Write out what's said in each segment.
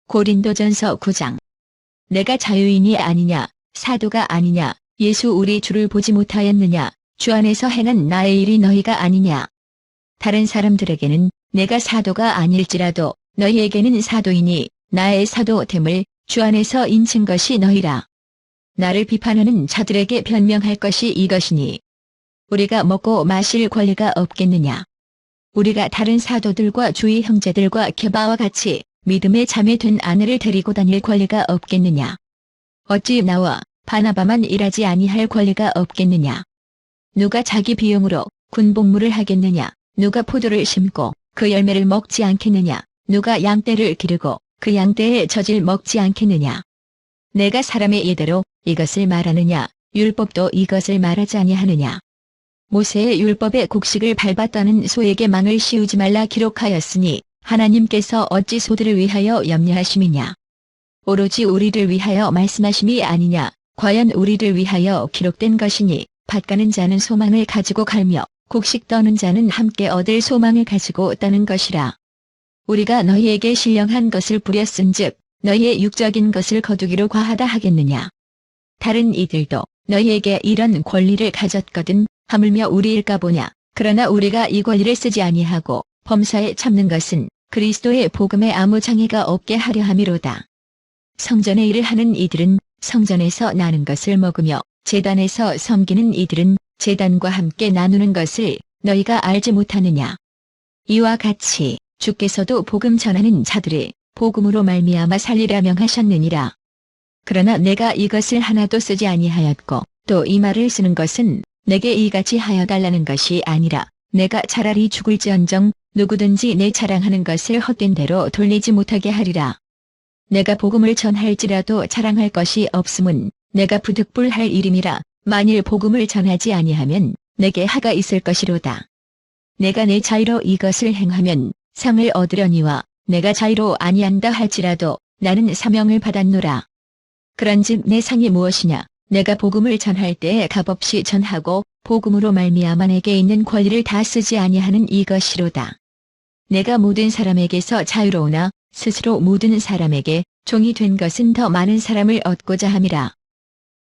고린도전서 9장. 내가 자유인이 아니냐, 사도가 아니냐, 예수 우리 주를 보지 못하였느냐, 주 안에서 행한 나의 일이 너희가 아니냐. 다른 사람들에게는 내가 사도가 아닐지라도 너희에게는 사도이니 나의 사도됨을 주 안에서 인친 것이 너희라. 나를 비판하는 자들에게 변명할 것이 이것이니 우리가 먹고 마실 권리가 없겠느냐. 우리가 다른 사도들과 주의 형제들과 게바와 같이 믿음의 자매 된 아내를 데리고 다닐 권리가 없겠느냐. 어찌 나와 바나바만 일하지 아니할 권리가 없겠느냐. 누가 자기 비용으로 군복무를 하겠느냐. 누가 포도를 심고 그 열매를 먹지 않겠느냐. 누가 양떼를 기르고 그 양떼의 젖을 먹지 않겠느냐. 내가 사람의 예대로 이것을 말하느냐. 율법도 이것을 말하지 아니하느냐. 모세의 율법의 곡식을 밟았다는 소에게 망을 씌우지 말라 기록하였으니 하나님께서 어찌 소들을 위하여 염려하심이냐. 오로지 우리를 위하여 말씀하심이 아니냐. 과연 우리를 위하여 기록된 것이니 밭가는 자는 소망을 가지고 갈며 곡식 떠는 자는 함께 얻을 소망을 가지고 떠는 것이라. 우리가 너희에게 신령한 것을 부렸은즉 너희의 육적인 것을 거두기로 과하다 하겠느냐. 다른 이들도 너희에게 이런 권리를 가졌거든 하물며 우리일까 보냐. 그러나 우리가 이 권리를 쓰지 아니하고 범사에 참는 것은 그리스도의 복음에 아무 장애가 없게 하려 함이로다. 성전의 일을 하는 이들은 성전에서 나는 것을 먹으며 제단에서 섬기는 이들은 제단과 함께 나누는 것을 너희가 알지 못하느냐. 이와 같이 주께서도 복음 전하는 자들의 복음으로 말미암아 살리라 명하셨느니라. 그러나 내가 이것을 하나도 쓰지 아니하였고 또 이 말을 쓰는 것은 내게 이같이 하여 달라는 것이 아니라 내가 차라리 죽을지언정 누구든지 내 자랑하는 것을 헛된 대로 돌리지 못하게 하리라. 내가 복음을 전할지라도 자랑할 것이 없음은 내가 부득불할 일임이라. 만일 복음을 전하지 아니하면 내게 하가 있을 것이로다. 내가 내 자유로 이것을 행하면 상을 얻으려니와 내가 자유로 아니한다 할지라도 나는 사명을 받았노라. 그런즉 내 상이 무엇이냐. 내가 복음을 전할 때에 값없이 전하고 복음으로 말미암아 내게 있는 권리를 다 쓰지 아니하는 이것이로다. 내가 모든 사람에게서 자유로우나 스스로 모든 사람에게 종이 된 것은 더 많은 사람을 얻고자 함이라.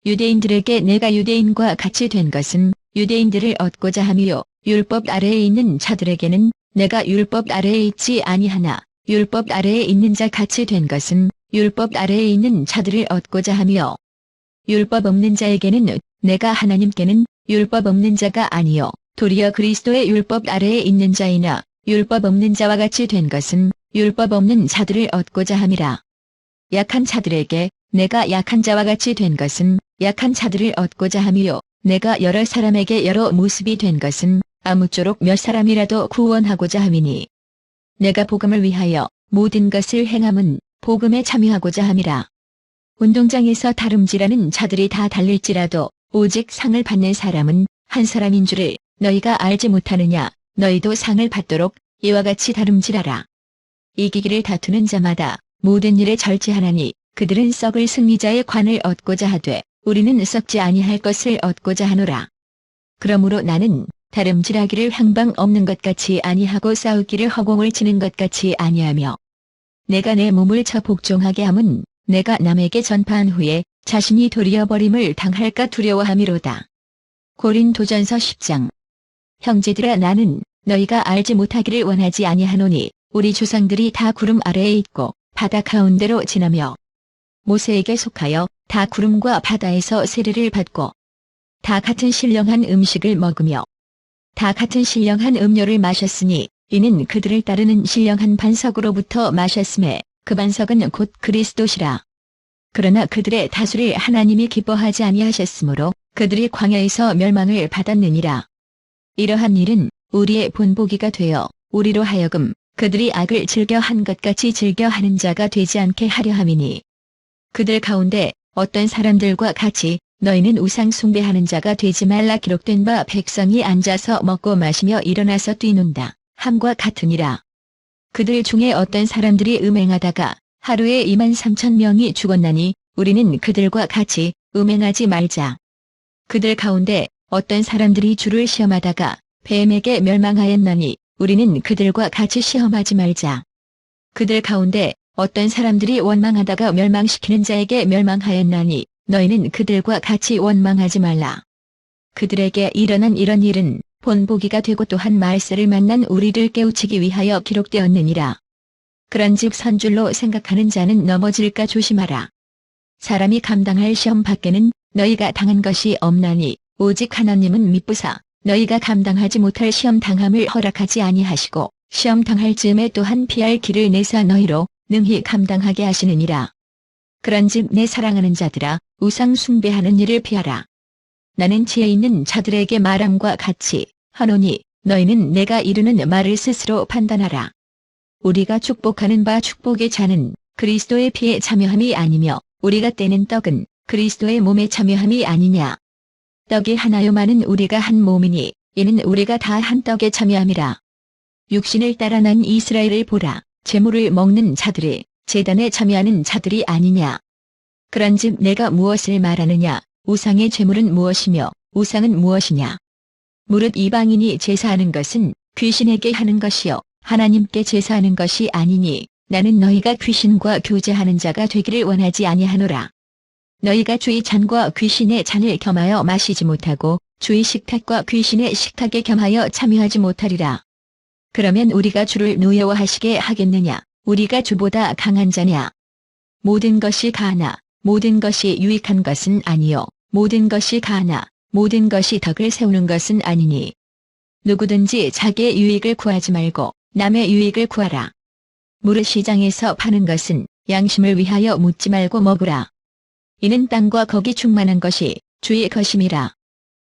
유대인들에게 내가 유대인과 같이 된 것은 유대인들을 얻고자 함이요. 율법 아래에 있는 자들에게는 내가 율법 아래에 있지 아니하나 율법 아래에 있는 자 같이 된 것은 율법 아래에 있는 자들을 얻고자 함이요. 율법 없는 자에게는 내가 하나님께는 율법 없는 자가 아니요 도리어 그리스도의 율법 아래에 있는 자이나 율법 없는 자와 같이 된 것은 율법 없는 자들을 얻고자 함이라. 약한 자들에게 내가 약한 자와 같이 된 것은 약한 자들을 얻고자 함이요. 내가 여러 사람에게 여러 모습이 된 것은 아무쪼록 몇 사람이라도 구원하고자 함이니 내가 복음을 위하여 모든 것을 행함은 복음에 참여하고자 함이라. 운동장에서 다름질하는 자들이 다 달릴지라도 오직 상을 받는 사람은 한 사람인 줄을 너희가 알지 못하느냐. 너희도 상을 받도록 이와 같이 다름질하라. 이기기를 다투는 자마다 모든 일에 절제하나니 그들은 썩을 승리자의 관을 얻고자 하되 우리는 썩지 아니할 것을 얻고자 하노라. 그러므로 나는 다름질하기를 향방 없는 것 같이 아니하고 싸우기를 허공을 치는 것 같이 아니하며 내가 내 몸을 저 복종하게 함은 내가 남에게 전파한 후에 자신이 도리어버림을 당할까 두려워함이로다. 고린도전서 10장. 형제들아 나는 너희가 알지 못하기를 원하지 아니하노니 우리 조상들이 다 구름 아래에 있고 바다 가운데로 지나며 모세에게 속하여 다 구름과 바다에서 세례를 받고 다 같은 신령한 음식을 먹으며 다 같은 신령한 음료를 마셨으니 이는 그들을 따르는 신령한 반석으로부터 마셨음에 그 반석은 곧 그리스도시라. 그러나 그들의 다수를 하나님이 기뻐하지 아니하셨으므로 그들이 광야에서 멸망을 받았느니라. 이러한 일은 우리의 본보기가 되어 우리로 하여금 그들이 악을 즐겨 한 것 같이 즐겨 하는 자가 되지 않게 하려 함이니 그들 가운데 어떤 사람들과 같이 너희는 우상 숭배하는 자가 되지 말라 기록된 바 백성이 앉아서 먹고 마시며 일어나서 뛰는다 함과 같으니라. 그들 중에 어떤 사람들이 음행하다가 하루에 23,000명이 죽었나니 우리는 그들과 같이 음행하지 말자. 그들 가운데 어떤 사람들이 주를 시험하다가 뱀에게 멸망하였나니 우리는 그들과 같이 시험하지 말자. 그들 가운데 어떤 사람들이 원망하다가 멸망시키는 자에게 멸망하였나니 너희는 그들과 같이 원망하지 말라. 그들에게 일어난 이런 일은 본보기가 되고 또한 말세를 만난 우리를 깨우치기 위하여 기록되었느니라. 그런즉 선줄로 생각하는 자는 넘어질까 조심하라. 사람이 감당할 시험 밖에는 너희가 당한 것이 없나니 오직 하나님은 미쁘사 너희가 감당하지 못할 시험 당함을 허락하지 아니하시고 시험 당할 즈음에 또한 피할 길을 내사 너희로 능히 감당하게 하시느니라. 그런즉 내 사랑하는 자들아 우상 숭배하는 일을 피하라. 나는 지혜 있는 자들에게 말함과 같이 하노니 너희는 내가 이르는 말을 스스로 판단하라. 우리가 축복하는 바 축복의 잔은 그리스도의 피에 참여함이 아니며 우리가 떼는 떡은 그리스도의 몸에 참여함이 아니냐. 떡이 하나요 많은 우리가 한 몸이니 이는 우리가 다 한 떡에 참여함이라. 육신을 따라 난 이스라엘을 보라. 제물을 먹는 자들이 제단에 참여하는 자들이 아니냐. 그런즉 내가 무엇을 말하느냐. 우상의 제물은 무엇이며 우상은 무엇이냐. 무릇 이방인이 제사하는 것은 귀신에게 하는 것이요 하나님께 제사하는 것이 아니니 나는 너희가 귀신과 교제하는 자가 되기를 원하지 아니하노라. 너희가 주의 잔과 귀신의 잔을 겸하여 마시지 못하고 주의 식탁과 귀신의 식탁에 겸하여 참여하지 못하리라. 그러면 우리가 주를 노여워하시게 하겠느냐. 우리가 주보다 강한 자냐. 모든 것이 가하나 모든 것이 유익한 것은 아니요 모든 것이 가하나 모든 것이 덕을 세우는 것은 아니니 누구든지 자기의 유익을 구하지 말고 남의 유익을 구하라. 무릇 시장에서 파는 것은 양심을 위하여 묻지 말고 먹으라. 이는 땅과 거기 충만한 것이 주의 것임이라.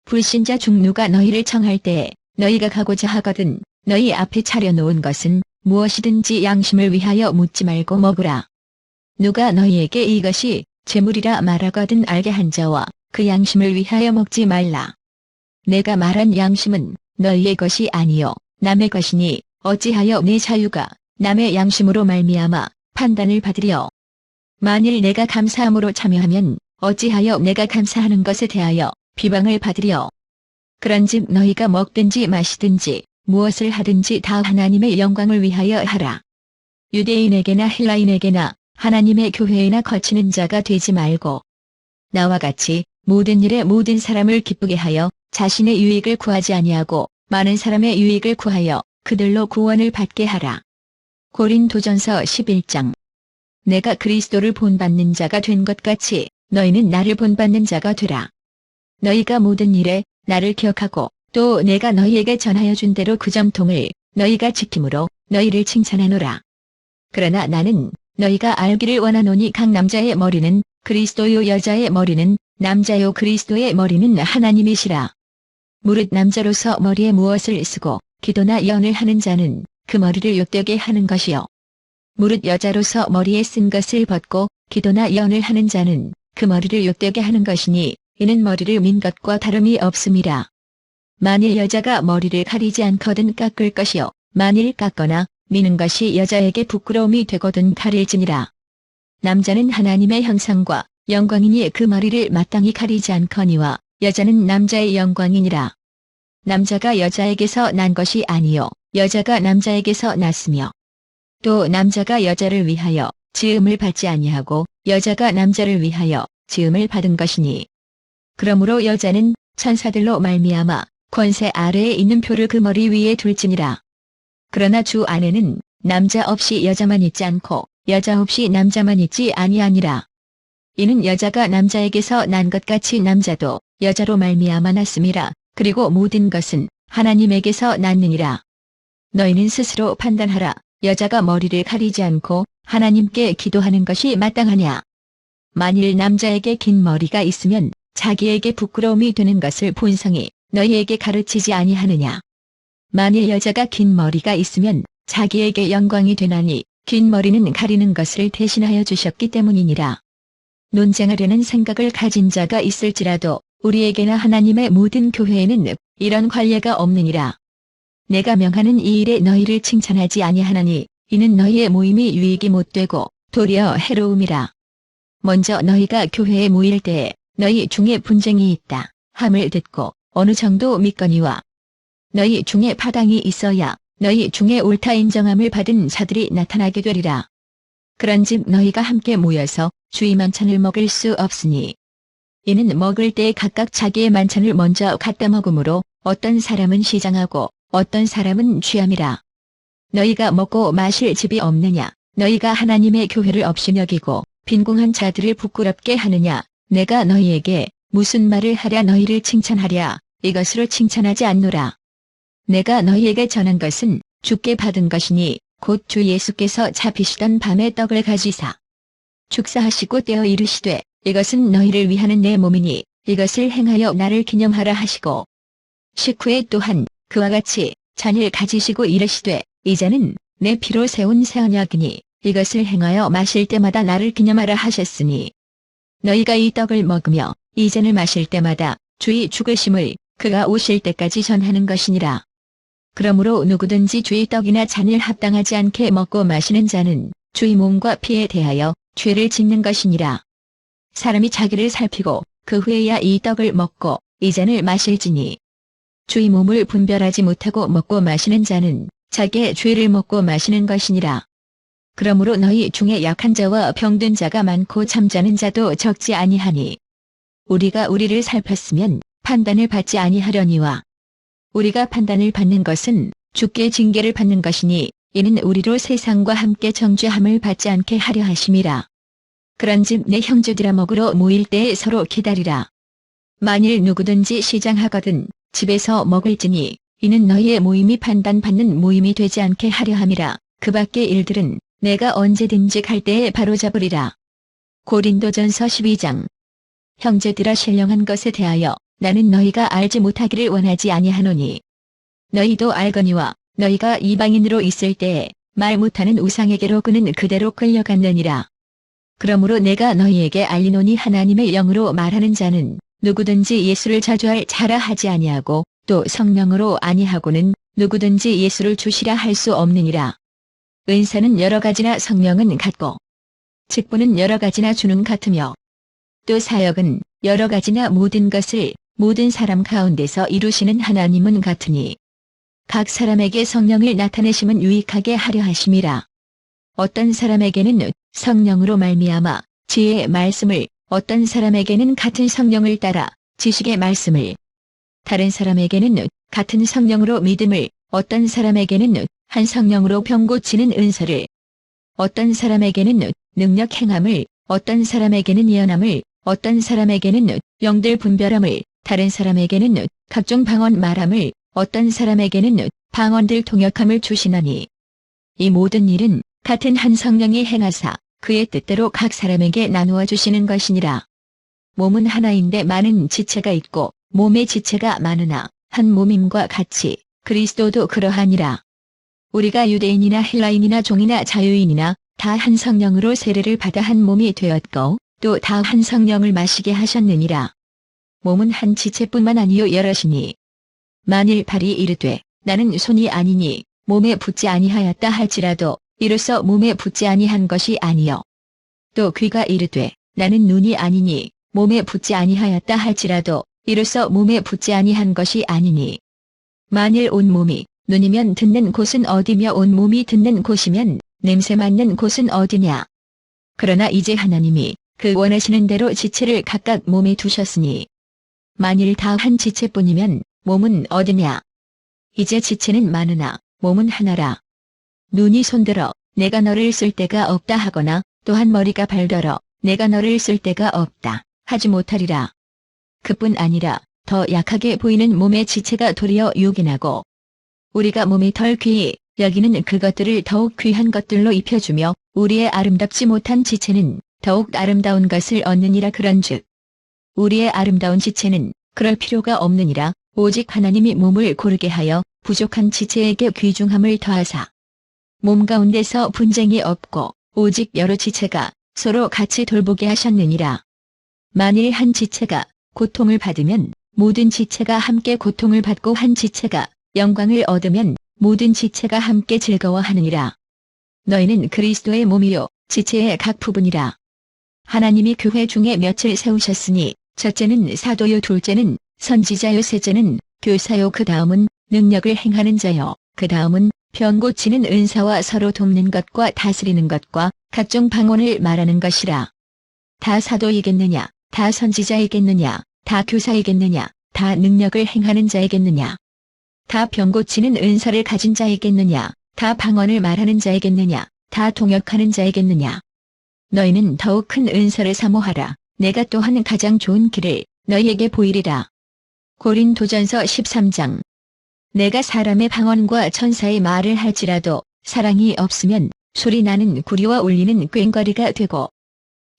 불신자 중 누가 너희를 청할 때에 너희가 가고자 하거든 너희 앞에 차려놓은 것은 무엇이든지 양심을 위하여 묻지 말고 먹으라. 누가 너희에게 이것이 재물이라 말하거든 알게 한 자와 그 양심을 위하여 먹지 말라. 내가 말한 양심은 너희의 것이 아니요 남의 것이니 어찌하여 내 자유가 남의 양심으로 말미암아 판단을 받으려. 만일 내가 감사함으로 참여하면 어찌하여 내가 감사하는 것에 대하여 비방을 받으려. 그런즉 너희가 먹든지 마시든지 무엇을 하든지 다 하나님의 영광을 위하여 하라. 유대인에게나 헬라인에게나 하나님의 교회에나 거치는 자가 되지 말고 나와 같이 모든 일에 모든 사람을 기쁘게 하여 자신의 유익을 구하지 아니하고 많은 사람의 유익을 구하여 그들로 구원을 받게 하라. 고린도전서 11장. 내가 그리스도를 본받는 자가 된 것 같이 너희는 나를 본받는 자가 되라. 너희가 모든 일에 나를 기억하고 또 내가 너희에게 전하여 준 대로 그 점통을 너희가 지킴으로 너희를 칭찬하노라. 그러나 나는 너희가 알기를 원하노니 각 남자의 머리는 그리스도요 여자의 머리는 남자요 그리스도의 머리는 하나님이시라. 무릇 남자로서 머리에 무엇을 쓰고 기도나 연을 하는 자는 그 머리를 욕되게 하는 것이요. 무릇 여자로서 머리에 쓴 것을 벗고 기도나 연을 하는 자는 그 머리를 욕되게 하는 것이니 이는 머리를 민 것과 다름이 없음이라. 만일 여자가 머리를 가리지 않거든 깎을 것이요 만일 깎거나 미는 것이 여자에게 부끄러움이 되거든 가릴지니라. 남자는 하나님의 형상과 영광이니 그 머리를 마땅히 가리지 않거니와 여자는 남자의 영광이니라. 남자가 여자에게서 난 것이 아니요 여자가 남자에게서 났으며 또 남자가 여자를 위하여 지음을 받지 아니하고 여자가 남자를 위하여 지음을 받은 것이니 그러므로 여자는 천사들로 말미암아 권세 아래에 있는 표를 그 머리 위에 둘지니라. 그러나 주 안에는 남자 없이 여자만 있지 않고 여자 없이 남자만 있지 아니하니라. 이는 여자가 남자에게서 난 것 같이 남자도 여자로 말미암아 났음이라. 그리고 모든 것은 하나님에게서 났느니라. 너희는 스스로 판단하라. 여자가 머리를 가리지 않고 하나님께 기도하는 것이 마땅하냐. 만일 남자에게 긴 머리가 있으면 자기에게 부끄러움이 되는 것을 본성이 너희에게 가르치지 아니하느냐. 만일 여자가 긴 머리가 있으면 자기에게 영광이 되나니 긴 머리는 가리는 것을 대신하여 주셨기 때문이니라. 논쟁하려는 생각을 가진 자가 있을지라도 우리에게나 하나님의 모든 교회에는 이런 관례가 없느니라. 내가 명하는 이 일에 너희를 칭찬하지 아니하나니 이는 너희의 모임이 유익이 못되고 도리어 해로움이라. 먼저 너희가 교회에 모일 때에 너희 중에 분쟁이 있다 함을 듣고 어느 정도 믿거니와 너희 중에 파당이 있어야 너희 중에 옳다 인정함을 받은 자들이 나타나게 되리라. 그런즉 너희가 함께 모여서 주의 만찬을 먹을 수 없으니 이는 먹을 때 각각 자기의 만찬을 먼저 갖다 먹으므로 어떤 사람은 시장하고 어떤 사람은 취함이라. 너희가 먹고 마실 집이 없느냐? 너희가 하나님의 교회를 업신여기고 빈궁한 자들을 부끄럽게 하느냐? 내가 너희에게 무슨 말을 하랴 너희를 칭찬하랴? 이것으로 칭찬하지 않노라. 내가 너희에게 전한 것은 주께 받은 것이니 곧 주 예수께서 잡히시던 밤에 떡을 가지사 축사하시고 떼어 이르시되 이것은 너희를 위하는 내 몸이니 이것을 행하여 나를 기념하라 하시고 식후에 또한 그와 같이 잔을 가지시고 이르시되 이 잔은 내 피로 세운 새 언약이니 이것을 행하여 마실 때마다 나를 기념하라 하셨으니 너희가 이 떡을 먹으며 이 잔을 마실 때마다 주의 죽으심을 그가 오실 때까지 전하는 것이니라. 그러므로 누구든지 주의 떡이나 잔을 합당하지 않게 먹고 마시는 자는 주의 몸과 피에 대하여 죄를 짓는 것이니라. 사람이 자기를 살피고 그 후에야 이 떡을 먹고 이 잔을 마실지니 주의 몸을 분별하지 못하고 먹고 마시는 자는 자기의 죄를 먹고 마시는 것이니라. 그러므로 너희 중에 약한 자와 병든 자가 많고 잠자는 자도 적지 아니하니 우리가 우리를 살폈으면 판단을 받지 아니하려니와 우리가 판단을 받는 것은 주께 징계를 받는 것이니 이는 우리로 세상과 함께 정죄함을 받지 않게 하려 하심이라. 그런즉 내 형제들아 먹으러 모일 때에 서로 기다리라. 만일 누구든지 시장하거든 집에서 먹을지니 이는 너희의 모임이 판단받는 모임이 되지 않게 하려 함이라. 그 밖의 일들은 내가 언제든지 갈 때에 바로잡으리라. 고린도전서 12장. 형제들아 신령한 것에 대하여 나는 너희가 알지 못하기를 원하지 아니하노니 너희도 알거니와 너희가 이방인으로 있을 때에 말 못하는 우상에게로 그는 그대로 끌려갔느니라. 그러므로 내가 너희에게 알리노니 하나님의 영으로 말하는 자는 누구든지 예수를 자주할 자라 하지 아니하고 또 성령으로 아니하고는 누구든지 예수를 주시라 할 수 없느니라. 은사는 여러 가지나 성령은 같고 직분은 여러 가지나 주는 같으며 또 사역은 여러 가지나 모든 것을 모든 사람 가운데서 이루시는 하나님은 같으니 각 사람에게 성령을 나타내심은 유익하게 하려 하심이라. 어떤 사람에게는 성령으로 말미암아 지혜의 말씀을, 어떤 사람에게는 같은 성령을 따라 지식의 말씀을, 다른 사람에게는 같은 성령으로 믿음을, 어떤 사람에게는 한 성령으로 병 고치는 은사를, 어떤 사람에게는 능력 행함을, 어떤 사람에게는 예언함을, 어떤 사람에게는 영들 분별함을, 다른 사람에게는 각종 방언 말함을, 어떤 사람에게는 방언들 통역함을 주시나니 이 모든 일은 같은 한 성령이 행하사 그의 뜻대로 각 사람에게 나누어 주시는 것이니라. 몸은 하나인데 많은 지체가 있고 몸의 지체가 많으나 한 몸임과 같이 그리스도도 그러하니라. 우리가 유대인이나 헬라인이나 종이나 자유인이나 다 한 성령으로 세례를 받아 한 몸이 되었고 또 다 한 성령을 마시게 하셨느니라. 몸은 한 지체뿐만 아니요 여럿이니 만일 발이 이르되 나는 손이 아니니 몸에 붙지 아니하였다 할지라도 이로써 몸에 붙지 아니한 것이 아니요. 또 귀가 이르되 나는 눈이 아니니 몸에 붙지 아니하였다 할지라도 이로써 몸에 붙지 아니한 것이 아니니 만일 온 몸이 눈이면 듣는 곳은 어디며 온 몸이 듣는 곳이면 냄새 맡는 곳은 어디냐. 그러나 이제 하나님이 그 원하시는 대로 지체를 각각 몸에 두셨으니 만일 다 한 지체뿐이면 몸은 어디냐. 이제 지체는 많으나 몸은 하나라. 눈이 손들어 내가 너를 쓸 데가 없다 하거나 또한 머리가 발더러 내가 너를 쓸 데가 없다 하지 못하리라. 그뿐 아니라 더 약하게 보이는 몸의 지체가 도리어 요긴하고 우리가 몸이 덜 귀히 여기는 그것들을 더욱 귀한 것들로 입혀주며 우리의 아름답지 못한 지체는 더욱 아름다운 것을 얻느니라. 그런즉 우리의 아름다운 지체는 그럴 필요가 없느니라. 오직 하나님이 몸을 고르게 하여 부족한 지체에게 귀중함을 더하사 몸 가운데서 분쟁이 없고 오직 여러 지체가 서로 같이 돌보게 하셨느니라. 만일 한 지체가 고통을 받으면 모든 지체가 함께 고통을 받고 한 지체가 영광을 얻으면 모든 지체가 함께 즐거워하느니라. 너희는 그리스도의 몸이요 지체의 각 부분이라. 하나님이 교회 중에 몇을 세우셨으니 첫째는 사도요, 둘째는 선지자요, 셋째는 교사요, 그 다음은 능력을 행하는 자요, 그 다음은 병 고치는 은사와 서로 돕는 것과 다스리는 것과 각종 방언을 말하는 것이라. 다 사도이겠느냐, 다 선지자이겠느냐, 다 교사이겠느냐, 다 능력을 행하는 자이겠느냐, 다 병 고치는 은사를 가진 자이겠느냐, 다 방언을 말하는 자이겠느냐, 다 통역하는 자이겠느냐. 너희는 더욱 큰 은사를 사모하라. 내가 또한 가장 좋은 길을 너희에게 보이리라. 고린도전서 13장. 내가 사람의 방언과 천사의 말을 할지라도 사랑이 없으면 소리 나는 구리와 울리는 꽹과리가 되고,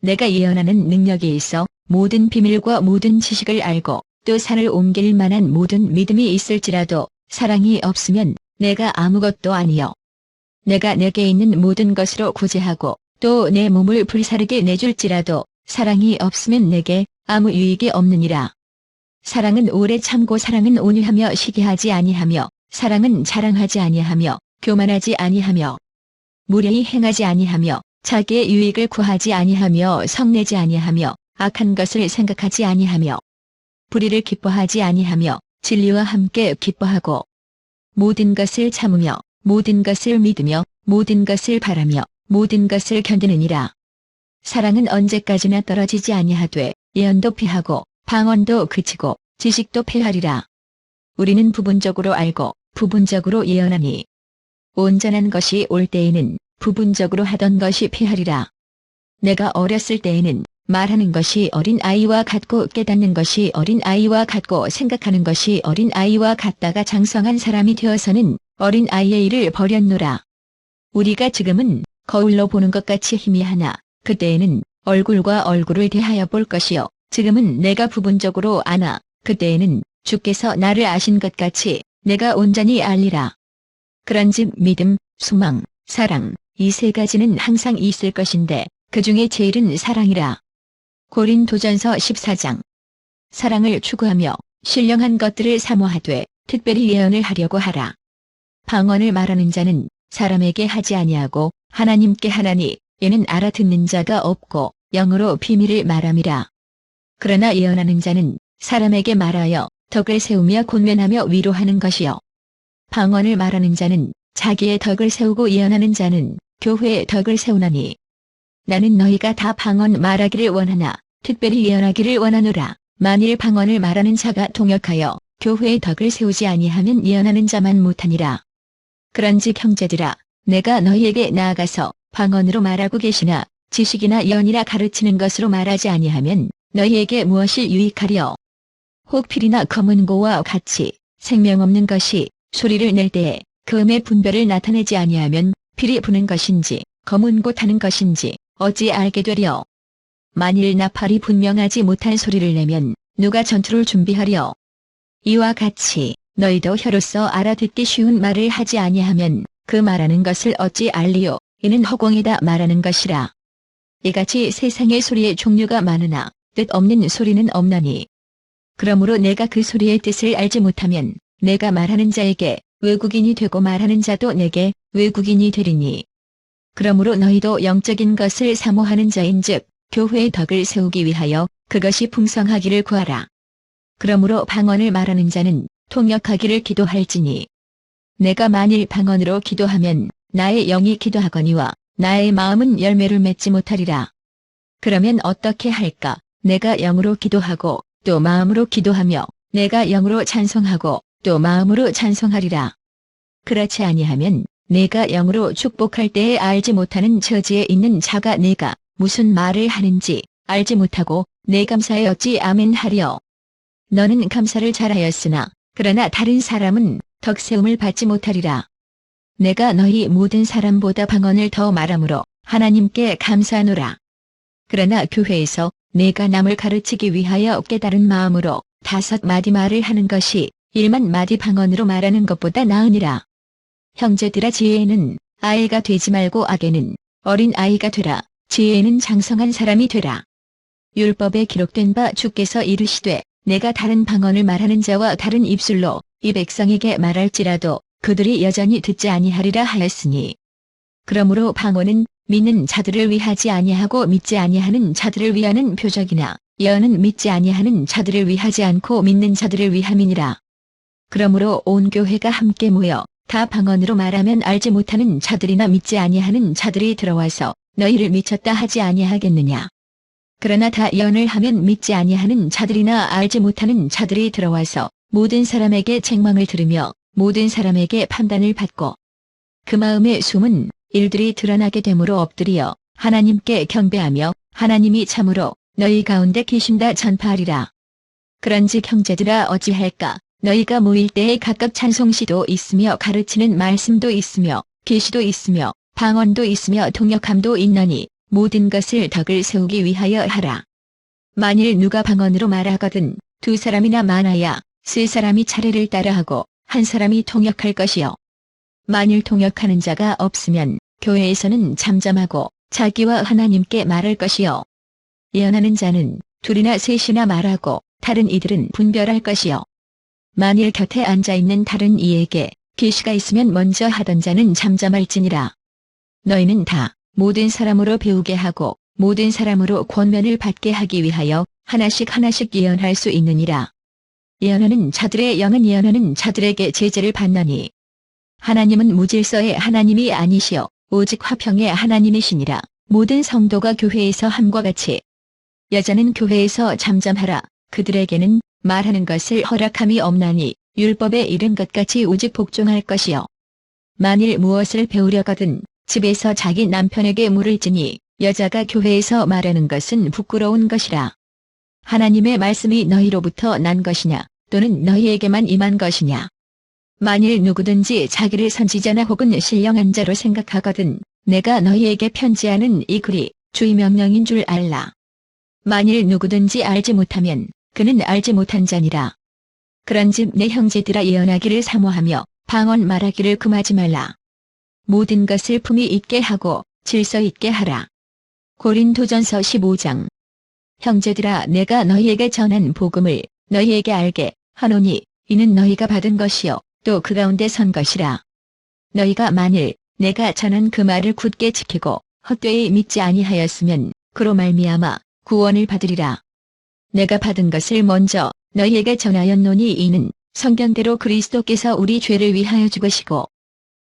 내가 예언하는 능력이 있어 모든 비밀과 모든 지식을 알고 또 산을 옮길 만한 모든 믿음이 있을지라도 사랑이 없으면 내가 아무것도 아니요. 내가 내게 있는 모든 것으로 구제하고 또 내 몸을 불사르게 내줄지라도 사랑이 없으면 내게 아무 유익이 없느니라. 사랑은 오래 참고 사랑은 온유하며 시기하지 아니하며 사랑은 자랑하지 아니하며 교만하지 아니하며 무례히 행하지 아니하며 자기의 유익을 구하지 아니하며 성내지 아니하며 악한 것을 생각하지 아니하며 불의를 기뻐하지 아니하며 진리와 함께 기뻐하고 모든 것을 참으며 모든 것을 믿으며 모든 것을 바라며 모든 것을 견디느니라. 사랑은 언제까지나 떨어지지 아니하되 예언도 피하고 방언도 그치고 지식도 패하리라. 우리는 부분적으로 알고 부분적으로 예언하니 온전한 것이 올 때에는 부분적으로 하던 것이 패하리라. 내가 어렸을 때에는 말하는 것이 어린 아이와 같고 깨닫는 것이 어린 아이와 같고 생각하는 것이 어린 아이와 같다가 장성한 사람이 되어서는 어린 아이의 일을 버렸노라. 우리가 지금은 거울로 보는 것 같이 희미하나 그때에는 얼굴과 얼굴을 대하여 볼 것이요 지금은 내가 부분적으로 아나 그때에는 주께서 나를 아신 것 같이 내가 온전히 알리라. 그런즉 믿음, 소망, 사랑 이 세 가지는 항상 있을 것인데 그 중에 제일은 사랑이라. 고린도전서 14장. 사랑을 추구하며 신령한 것들을 사모하되 특별히 예언을 하려고 하라. 방언을 말하는 자는 사람에게 하지 아니하고 하나님께 하나니 이는 알아듣는 자가 없고 영으로 비밀을 말함이라. 그러나 예언하는 자는 사람에게 말하여 덕을 세우며 권면하며 위로하는 것이요. 방언을 말하는 자는 자기의 덕을 세우고 예언하는 자는 교회의 덕을 세우나니 나는 너희가 다 방언 말하기를 원하나 특별히 예언하기를 원하노라. 만일 방언을 말하는 자가 통역하여 교회의 덕을 세우지 아니하면 예언하는 자만 못하니라. 그런즉 형제들아 내가 너희에게 나아가서 방언으로 말하고 계시나 지식이나 예언이나 가르치는 것으로 말하지 아니하면 너희에게 무엇이 유익하리요. 혹 필이나 검은 고와 같이 생명 없는 것이 소리를 낼 때에 그 음의 분별을 나타내지 아니하면 필이 부는 것인지 검은 고 타는 것인지 어찌 알게 되려. 만일 나팔이 분명하지 못한 소리를 내면 누가 전투를 준비하려. 이와 같이 너희도 혀로서 알아듣기 쉬운 말을 하지 아니하면 그 말하는 것을 어찌 알리요. 이는 허공에다 말하는 것이라. 이같이 세상의 소리의 종류가 많으나 뜻 없는 소리는 없나니. 그러므로 내가 그 소리의 뜻을 알지 못하면 내가 말하는 자에게 외국인이 되고 말하는 자도 내게 외국인이 되리니. 그러므로 너희도 영적인 것을 사모하는 자인즉 교회의 덕을 세우기 위하여 그것이 풍성하기를 구하라. 그러므로 방언을 말하는 자는 통역하기를 기도할지니. 내가 만일 방언으로 기도하면 나의 영이 기도하거니와 나의 마음은 열매를 맺지 못하리라. 그러면 어떻게 할까? 내가 영으로 기도하고 또 마음으로 기도하며 내가 영으로 찬송하고 또 마음으로 찬송하리라. 그렇지 아니하면 내가 영으로 축복할 때에 알지 못하는 처지에 있는 자가 내가 무슨 말을 하는지 알지 못하고 내 감사에 어찌 아멘 하려. 너는 감사를 잘하였으나 그러나 다른 사람은 덕세움을 받지 못하리라. 내가 너희 모든 사람보다 방언을 더 말함으로 하나님께 감사하노라. 그러나 교회에서 내가 남을 가르치기 위하여 깨달은 마음으로 5마디 말을 하는 것이 1만 마디 방언으로 말하는 것보다 나으니라. 형제들아 지혜에는 아이가 되지 말고 악에는 어린 아이가 되라. 지혜에는 장성한 사람이 되라. 율법에 기록된 바 주께서 이르시되 내가 다른 방언을 말하는 자와 다른 입술로 이 백성에게 말할지라도 그들이 여전히 듣지 아니하리라 하였으니. 그러므로 방언은 믿는 자들을 위하지 아니하고 믿지 아니하는 자들을 위하는 표적이나 예언은 믿지 아니하는 자들을 위하지 않고 믿는 자들을 위함이니라. 그러므로 온 교회가 함께 모여 다 방언으로 말하면 알지 못하는 자들이나 믿지 아니하는 자들이 들어와서 너희를 미쳤다 하지 아니하겠느냐. 그러나 다 예언을 하면 믿지 아니하는 자들이나 알지 못하는 자들이 들어와서 모든 사람에게 책망을 들으며 모든 사람에게 판단을 받고 그 마음에 숨은 일들이 드러나게 되므로 엎드려 하나님께 경배하며 하나님이 참으로 너희 가운데 계신다 전파하리라. 그런즉 형제들아 어찌할까. 너희가 모일 때에 각각 찬송시도 있으며 가르치는 말씀도 있으며 계시도 있으며 방언도 있으며 통역함도 있나니 모든 것을 덕을 세우기 위하여 하라. 만일 누가 방언으로 말하거든 두 사람이나 많아야 세 사람이 차례를 따라하고 한 사람이 통역할 것이요. 만일 통역하는 자가 없으면 교회에서는 잠잠하고 자기와 하나님께 말할 것이요. 예언하는 자는 둘이나 셋이나 말하고 다른 이들은 분별할 것이요. 만일 곁에 앉아있는 다른 이에게 계시가 있으면 먼저 하던 자는 잠잠할지니라. 너희는 다 모든 사람으로 배우게 하고 모든 사람으로 권면을 받게 하기 위하여 하나씩 하나씩 예언할 수 있느니라. 예언하는 자들의 영은 예언하는 자들에게 제재를 받나니 하나님은 무질서의 하나님이 아니시오 오직 화평의 하나님이시니라. 모든 성도가 교회에서 함과 같이 여자는 교회에서 잠잠하라. 그들에게는 말하는 것을 허락함이 없나니 율법에 이른 것 같이 오직 복종할 것이요. 만일 무엇을 배우려거든 집에서 자기 남편에게 물을지니 여자가 교회에서 말하는 것은 부끄러운 것이라. 하나님의 말씀이 너희로부터 난 것이냐 또는 너희에게만 임한 것이냐. 만일 누구든지 자기를 선지자나 혹은 신령한 자로 생각하거든 내가 너희에게 편지하는 이 글이 주의 명령인 줄 알라. 만일 누구든지 알지 못하면 그는 알지 못한 자니라. 그런즉 내 형제들아 예언하기를 사모하며 방언 말하기를 금하지 말라. 모든 것을 품위 있게 하고 질서 있게 하라. 고린도전서 15장. 형제들아 내가 너희에게 전한 복음을 너희에게 알게 하노니 이는 너희가 받은 것이요 또 그 가운데 선 것이라. 너희가 만일 내가 전한 그 말을 굳게 지키고 헛되이 믿지 아니하였으면 그로 말미암아 구원을 받으리라. 내가 받은 것을 먼저 너희에게 전하였노니 이는 성경대로 그리스도께서 우리 죄를 위하여 죽으시고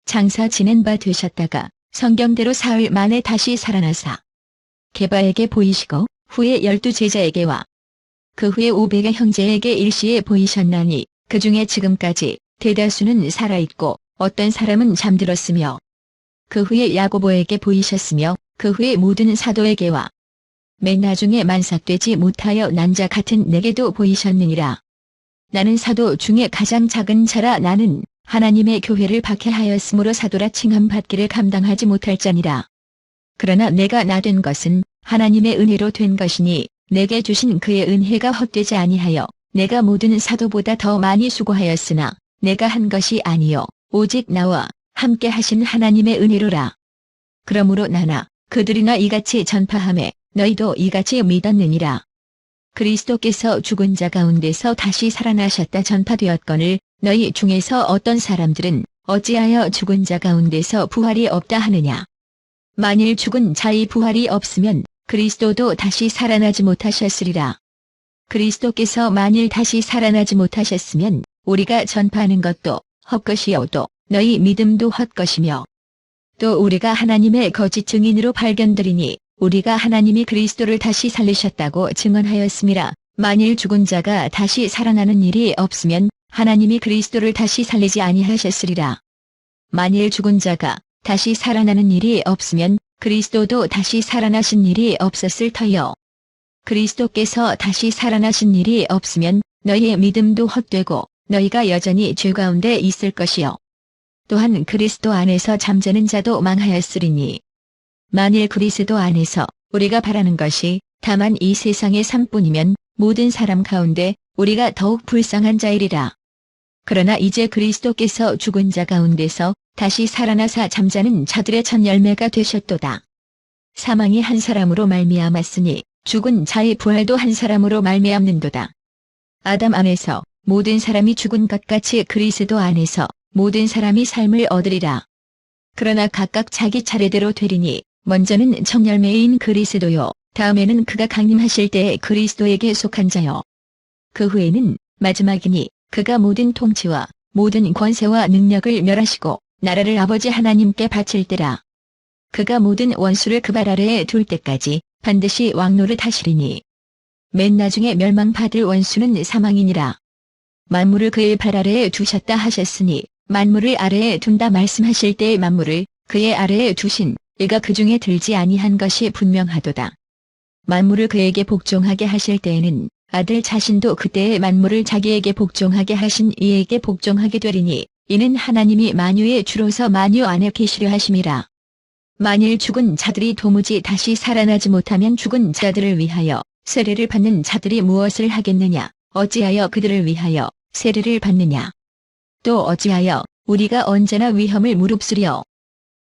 장사 지낸 바 되셨다가 성경대로 사흘 만에 다시 살아나사 게바에게 보이시고 후에 12 제자에게와 그 후에 500의 형제에게 일시에 보이셨나니 그 중에 지금까지 대다수는 살아있고 어떤 사람은 잠들었으며 그 후에 야고보에게 보이셨으며 그 후에 모든 사도에게와 맨 나중에 만삭되지 못하여 난 자 같은 내게도 보이셨느니라. 나는 사도 중에 가장 작은 자라. 나는 하나님의 교회를 박해하였으므로 사도라 칭함 받기를 감당하지 못할 자니라. 그러나 내가 나 된 것은 하나님의 은혜로 된 것이니 내게 주신 그의 은혜가 헛되지 아니하여 내가 모든 사도보다 더 많이 수고하였으나 내가 한 것이 아니요 오직 나와 함께 하신 하나님의 은혜로라. 그러므로 나나 그들이나 이같이 전파하매 너희도 이같이 믿었느니라. 그리스도께서 죽은 자 가운데서 다시 살아나셨다 전파되었거늘 너희 중에서 어떤 사람들은 어찌하여 죽은 자 가운데서 부활이 없다 하느냐. 만일 죽은 자의 부활이 없으면 그리스도도 다시 살아나지 못하셨으리라. 그리스도께서 만일 다시 살아나지 못하셨으면 우리가 전파하는 것도 헛것이요 또 너희 믿음도 헛것이며 또 우리가 하나님의 거짓 증인으로 발견되리니 우리가 하나님이 그리스도를 다시 살리셨다고 증언하였음이라. 만일 죽은 자가 다시 살아나는 일이 없으면 하나님이 그리스도를 다시 살리지 아니하셨으리라. 만일 죽은 자가 다시 살아나는 일이 없으면 그리스도도 다시 살아나신 일이 없었을 터요. 그리스도께서 다시 살아나신 일이 없으면 너희의 믿음도 헛되고 너희가 여전히 죄 가운데 있을 것이요. 또한 그리스도 안에서 잠자는 자도 망하였으리니 만일 그리스도 안에서 우리가 바라는 것이 다만 이 세상의 삶뿐이면 모든 사람 가운데 우리가 더욱 불쌍한 자이리라. 그러나 이제 그리스도께서 죽은 자 가운데서 다시 살아나사 잠자는 자들의 첫 열매가 되셨도다. 사망이 한 사람으로 말미암았으니 죽은 자의 부활도 한 사람으로 말미암는도다. 아담 안에서 모든 사람이 죽은 것 같이 그리스도 안에서 모든 사람이 삶을 얻으리라. 그러나 각각 자기 차례대로 되리니 먼저는 첫 열매인 그리스도요 다음에는 그가 강림하실 때에 그리스도에게 속한 자요 그 후에는 마지막이니 그가 모든 통치와 모든 권세와 능력을 멸하시고 나라를 아버지 하나님께 바칠 때라. 그가 모든 원수를 그 발 아래에 둘 때까지 반드시 왕노릇 하시리니 맨 나중에 멸망받을 원수는 사망이니라. 만물을 그의 발 아래에 두셨다 하셨으니 만물을 아래에 둔다 말씀하실 때의 만물을 그의 아래에 두신 이가 그 중에 들지 아니한 것이 분명하도다. 만물을 그에게 복종하게 하실 때에는 아들 자신도 그때의 만물을 자기에게 복종하게 하신 이에게 복종하게 되리니 이는 하나님이 만유의 주로서 만유 안에 계시려 하심이라. 만일 죽은 자들이 도무지 다시 살아나지 못하면 죽은 자들을 위하여 세례를 받는 자들이 무엇을 하겠느냐? 어찌하여 그들을 위하여 세례를 받느냐? 또 어찌하여 우리가 언제나 위험을 무릅쓰려?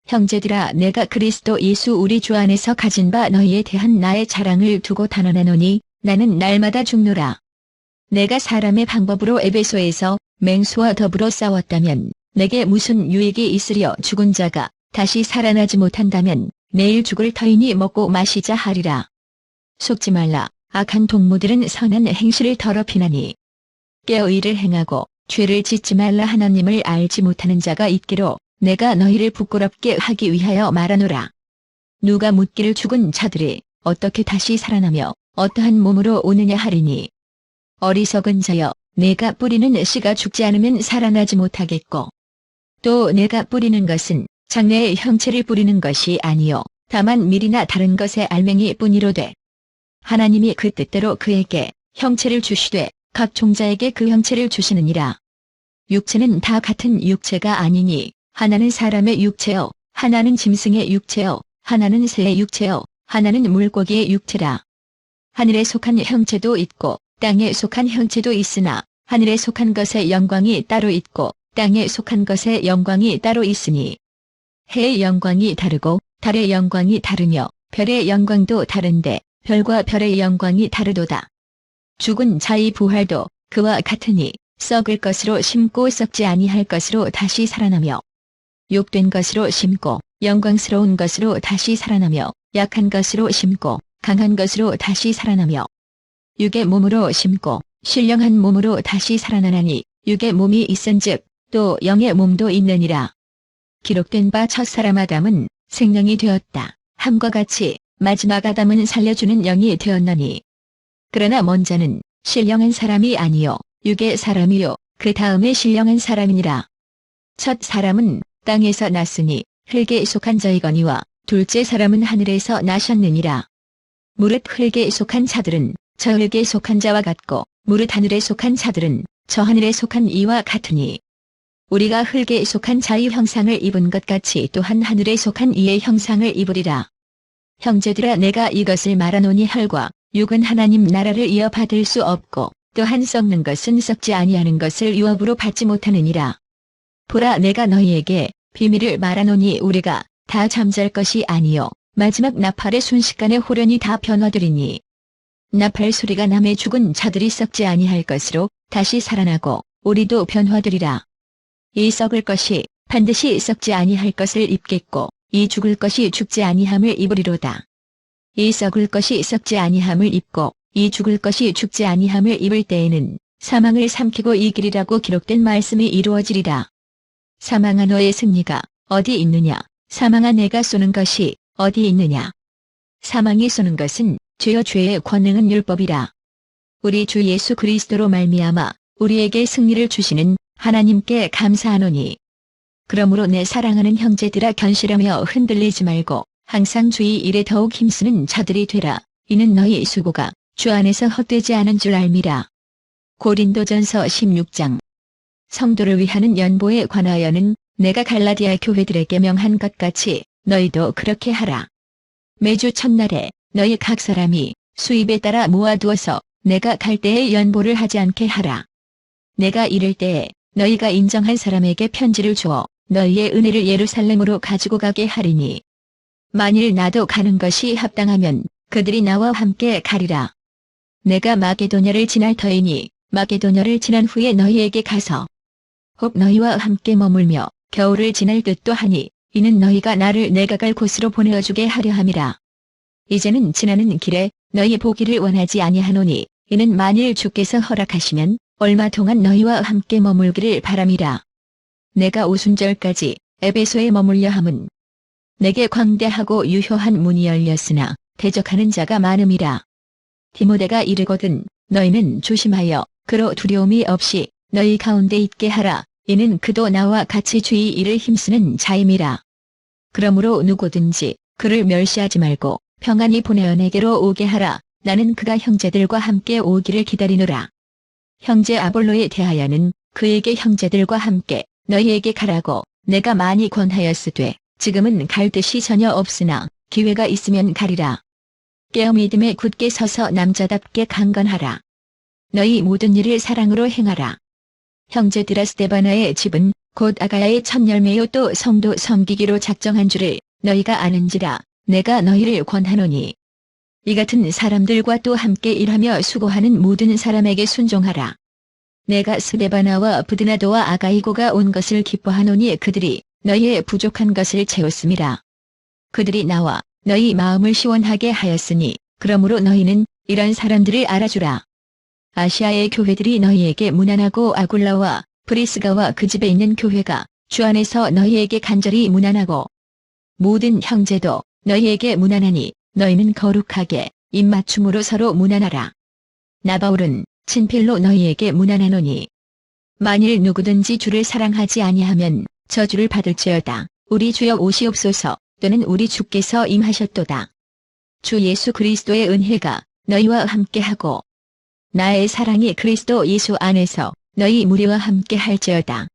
형제들아, 내가 그리스도 예수 우리 주 안에서 가진 바 너희에 대한 나의 자랑을 두고 단언하노니 나는 날마다 죽노라. 내가 사람의 방법으로 에베소에서 맹수와 더불어 싸웠다면 내게 무슨 유익이 있으려? 죽은 자가 다시 살아나지 못한다면 내일 죽을 터이니 먹고 마시자 하리라. 속지 말라. 악한 동무들은 선한 행실을 더럽히나니 깨어 의를 행하고 죄를 짓지 말라. 하나님을 알지 못하는 자가 있기로 내가 너희를 부끄럽게 하기 위하여 말하노라. 누가 묻기를 죽은 자들이 어떻게 다시 살아나며 어떠한 몸으로 오느냐 하리니 어리석은 자여, 내가 뿌리는 씨가 죽지 않으면 살아나지 못하겠고 또 내가 뿌리는 것은 장래의 형체를 뿌리는 것이 아니요 다만 밀이나 다른 것의 알맹이 뿐이로되 하나님이 그 뜻대로 그에게 형체를 주시되 각 종자에게 그 형체를 주시느니라. 육체는 다 같은 육체가 아니니 하나는 사람의 육체요 하나는 짐승의 육체요 하나는 새의 육체요 하나는 물고기의 육체라. 하늘에 속한 형체도 있고 땅에 속한 형체도 있으나 하늘에 속한 것의 영광이 따로 있고 땅에 속한 것의 영광이 따로 있으니 해의 영광이 다르고 달의 영광이 다르며 별의 영광도 다른데 별과 별의 영광이 다르도다. 죽은 자의 부활도 그와 같으니 썩을 것으로 심고 썩지 아니할 것으로 다시 살아나며 욕된 것으로 심고 영광스러운 것으로 다시 살아나며 약한 것으로 심고 강한 것으로 다시 살아나며 육의 몸으로 심고 신령한 몸으로 다시 살아나나니 육의 몸이 있은즉 또 영의 몸도 있느니라. 기록된 바 첫사람 아담은 생명이 되었다 함과 같이 마지막 아담은 살려주는 영이 되었나니 그러나 먼저는 신령한 사람이 아니요 육의 사람이요 그 다음에 신령한 사람이니라. 첫 사람은 땅에서 났으니 흙에 속한 자이거니와 둘째 사람은 하늘에서 나셨느니라. 무릇 흙에 속한 자들은 저 흙에 속한 자와 같고 무릇 하늘에 속한 자들은 저 하늘에 속한 이와 같으니 우리가 흙에 속한 자의 형상을 입은 것 같이 또한 하늘에 속한 이의 형상을 입으리라. 형제들아, 내가 이것을 말하노니 혈과 육은 하나님 나라를 이어받을 수 없고 또한 썩는 것은 썩지 아니하는 것을 유업으로 받지 못하느니라. 보라, 내가 너희에게 비밀을 말하노니 우리가 다 잠잘 것이 아니요 마지막 나팔의 순식간에 홀연히 다 변화되리니 나팔 소리가 남의 죽은 자들이 썩지 아니할 것으로 다시 살아나고 우리도 변화되리라. 이 썩을 것이 반드시 썩지 아니할 것을 입겠고 이 죽을 것이 죽지 아니함을 입으리로다. 이 썩을 것이 썩지 아니함을 입고 이 죽을 것이 죽지 아니함을 입을 때에는 사망을 삼키고 이기리라고 기록된 말씀이 이루어지리라. 사망아, 너의 승리가 어디 있느냐? 사망아, 내가 쏘는 것이 어디 있느냐? 사망이 쏘는 것은 죄요 죄의 권능은 율법이라. 우리 주 예수 그리스도로 말미암아 우리에게 승리를 주시는 하나님께 감사하노니 그러므로 내 사랑하는 형제들아, 견실하며 흔들리지 말고 항상 주의 일에 더욱 힘쓰는 자들이 되라. 이는 너희 수고가 주 안에서 헛되지 않은 줄 알미라. 고린도전서 16장. 성도를 위하는 연보에 관하여는 내가 갈라디아 교회들에게 명한 것 같이 너희도 그렇게 하라. 매주 첫날에 너희 각 사람이 수입에 따라 모아두어서 내가 갈 때에 연보를 하지 않게 하라. 내가 이를 때에 너희가 인정한 사람에게 편지를 주어 너희의 은혜를 예루살렘으로 가지고 가게 하리니 만일 나도 가는 것이 합당하면 그들이 나와 함께 가리라. 내가 마게도냐를 지날 터이니 마게도냐를 지난 후에 너희에게 가서 혹 너희와 함께 머물며 겨울을 지날 듯도 하니 이는 너희가 나를 내가 갈 곳으로 보내어주게 하려 함이라. 이제는 지나는 길에 너희 보기를 원하지 아니하노니 이는 만일 주께서 허락하시면 얼마 동안 너희와 함께 머물기를 바람이라. 내가 오순절까지 에베소에 머물려 함은 내게 광대하고 유효한 문이 열렸으나 대적하는 자가 많음이라. 디모데가 이르거든 너희는 조심하여 그로 두려움이 없이 너희 가운데 있게 하라. 이는 그도 나와 같이 주의 일을 힘쓰는 자임이라. 그러므로 누구든지 그를 멸시하지 말고 평안히 보내어 내게로 오게 하라. 나는 그가 형제들과 함께 오기를 기다리노라. 형제 아볼로에 대하여는 그에게 형제들과 함께 너희에게 가라고 내가 많이 권하였으되 지금은 갈 뜻이 전혀 없으나 기회가 있으면 가리라. 깨어 믿음에 굳게 서서 남자답게 강건하라. 너희 모든 일을 사랑으로 행하라. 형제들아 스데바나의 집은 곧 아가야의 첫 열매요 또 성도 섬기기로 작정한 줄을 너희가 아는지라. 내가 너희를 권하노니 이 같은 사람들과 또 함께 일하며 수고하는 모든 사람에게 순종하라. 내가 스데바나와 부드나도와 아가이고가 온 것을 기뻐하노니 그들이 너희의 부족한 것을 채웠음이라. 그들이 나와 너희 마음을 시원하게 하였으니 그러므로 너희는 이런 사람들을 알아주라. 아시아의 교회들이 너희에게 문안하고 아굴라와 브리스가와 그 집에 있는 교회가 주 안에서 너희에게 간절히 문안하고 모든 형제도 너희에게 문안하니 너희는 거룩하게 입맞춤으로 서로 문안하라. 나 바울은 친필로 너희에게 문안하노니 만일 누구든지 주를 사랑하지 아니하면 저주를 받을지어다. 우리 주여 오시옵소서. 또는 우리 주께서 임하셨도다. 주 예수 그리스도의 은혜가 너희와 함께하고 나의 사랑이 그리스도 예수 안에서 너희 무리와 함께 할지어다.